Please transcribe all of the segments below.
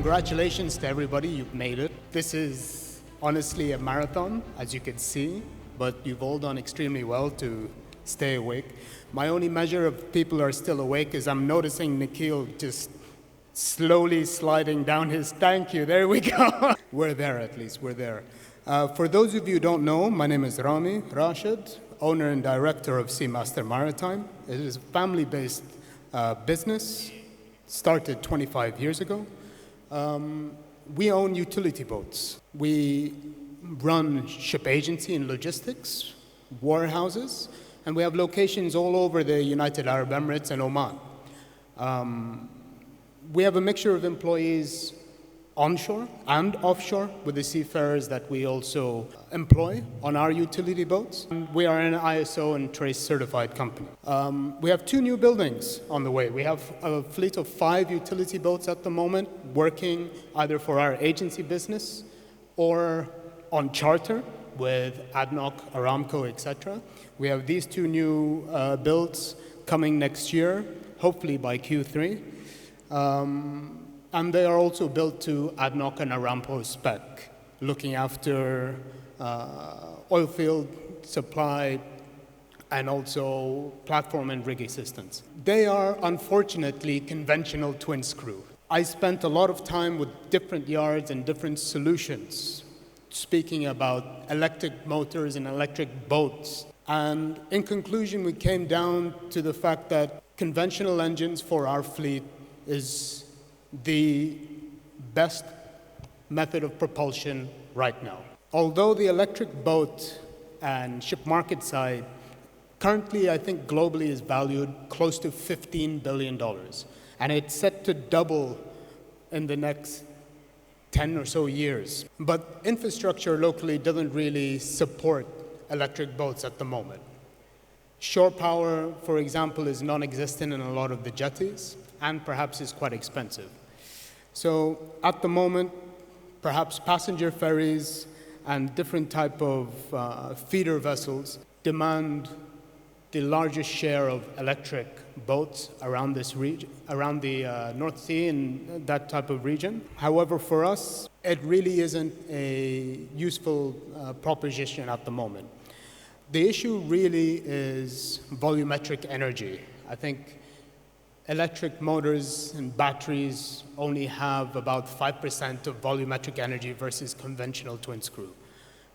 Congratulations to everybody, you've made it. This is honestly a marathon, as you can see, but you've all done extremely well to stay awake. My only measure of people who are still awake is I'm noticing Nikhil just slowly sliding down his thank you. There we go. We're there at least, we're there. For those of you who don't know, my name is Ramee Rashid, owner and director of Seamaster Maritime. It is a family-based business, started 25 years ago. We own utility boats. We run ship agency and logistics, warehouses, and we have locations all over the United Arab Emirates and Oman. We have a mixture of employees onshore and offshore with the seafarers that we also employ on our utility boats. We are an ISO and TRACE certified company. We have 2 new buildings on the way. We have a fleet of 5 utility boats at the moment working either for our agency business or on charter with ADNOC, Aramco, etc. We have these 2 new builds coming next year, hopefully by Q3. And they are also built to ADNOC and Aramco spec, looking after oil field supply and also platform and rig assistance. They are unfortunately conventional twin screw. I spent a lot of time with different yards and different solutions, speaking about electric motors and electric boats. And in conclusion, we came down to the fact that conventional engines for our fleet is the best method of propulsion right now. Although the electric boat and ship market side currently, I think globally is valued close to $15 billion. And it's set to double in the next 10 or so years. But infrastructure locally doesn't really support electric boats at the moment. Shore power, for example, is non-existent in a lot of the jetties and perhaps is quite expensive. So at the moment, perhaps passenger ferries and different type of feeder vessels demand the largest share of electric boats around this region, around the North Sea and that type of region. However, for us, it really isn't a useful proposition at the moment. The issue really is volumetric energy. I think electric motors and batteries only have about 5% of volumetric energy versus conventional twin screw.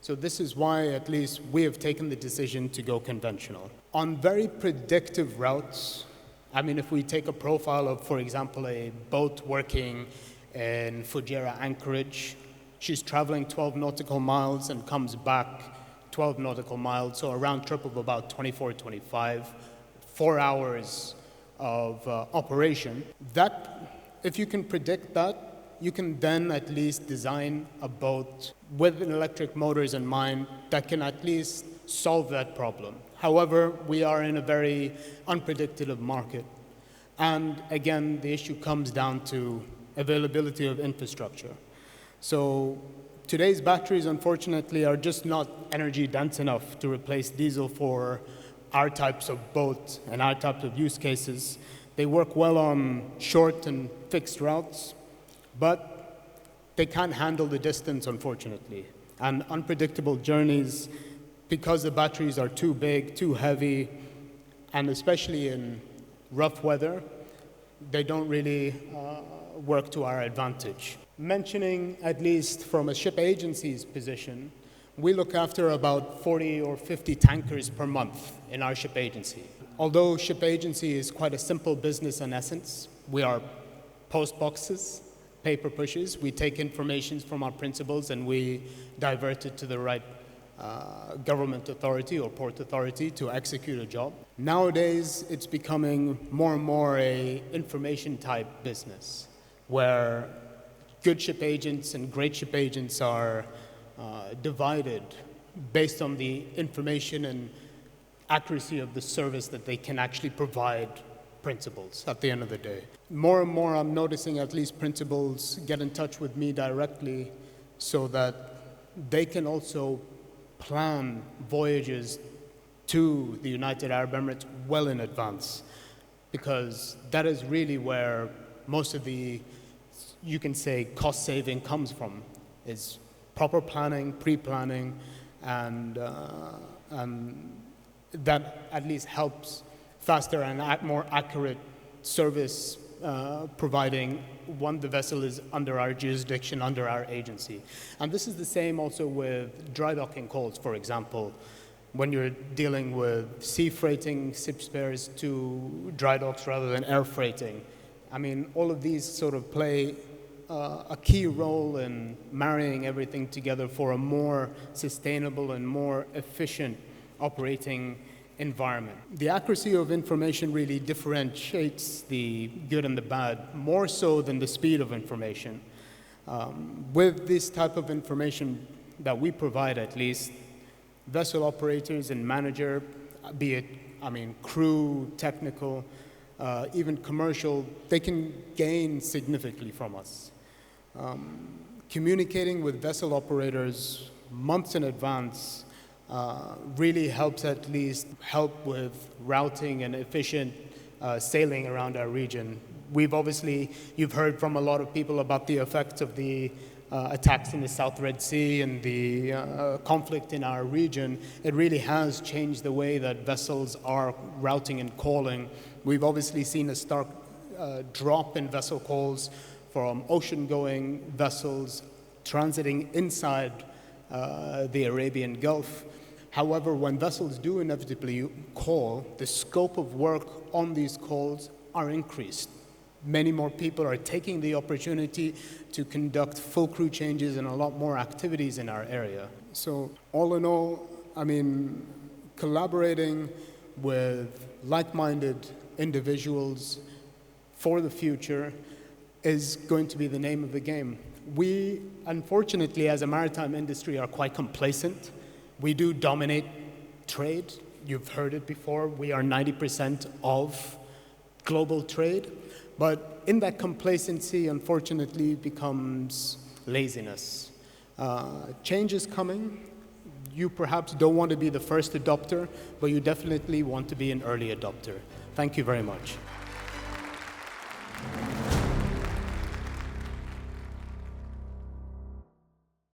So this is why at least we have taken the decision to go conventional. On very predictive routes, I mean, if we take a profile of, for example, a boat working in Fujairah, Anchorage, she's traveling 12 nautical miles and comes back 12 nautical miles, so a round trip of about 24, 25, 4 hours of operation. That, if you can predict that, you can then at least design a boat with an electric motors in mind that can at least solve that problem. However, we are in a very unpredictable market. And again, the issue comes down to availability of infrastructure. So today's batteries, unfortunately, are just not energy dense enough to replace diesel for our types of boats and our types of use cases. They work well on short and fixed routes, but they can't handle the distance, unfortunately. And unpredictable journeys, because the batteries are too big, too heavy, and especially in rough weather, they don't really work to our advantage. Mentioning, at least from a ship agency's position, we look after about 40 or 50 tankers per month in our ship agency. Although ship agency is quite a simple business in essence, we are post boxes, paper pushes. We take information from our principals and we divert it to the right government authority or port authority to execute a job. Nowadays, it's becoming more and more a information type business where good ship agents and great ship agents are divided based on the information and accuracy of the service that they can actually provide principals at the end of the day. More and more I'm noticing at least principals get in touch with me directly so that they can also plan voyages to the United Arab Emirates well in advance, because that is really where most of the you can say cost saving comes from is proper planning, pre-planning, and that at least helps faster and more accurate service providing when the vessel is under our jurisdiction, under our agency. And this is the same also with dry docking calls, for example. When you're dealing with sea freighting ship spares to dry docks rather than air freighting. I mean, all of these sort of play a key role in marrying everything together for a more sustainable and more efficient operating environment. The accuracy of information really differentiates the good and the bad, more so than the speed of information. With this type of information that we provide, at least, vessel operators and manager, be it, crew, technical, even commercial, they can gain significantly from us. Communicating with vessel operators months in advance really helps at least help with routing and efficient sailing around our region. You've heard from a lot of people about the effects of the attacks in the South Red Sea and the conflict in our region. It really has changed the way that vessels are routing and calling. We've obviously seen a stark drop in vessel calls from ocean-going vessels transiting inside the Arabian Gulf. However, when vessels do inevitably call, the scope of work on these calls are increased. Many more people are taking the opportunity to conduct full crew changes and a lot more activities in our area. So all in all, collaborating with like-minded individuals for the future is going to be the name of the game. We, unfortunately, as a maritime industry, are quite complacent. We do dominate trade. You've heard it before. We are 90% of global trade. But in that complacency, unfortunately, becomes laziness. Change is coming. You perhaps don't want to be the first adopter, but you definitely want to be an early adopter. Thank you very much.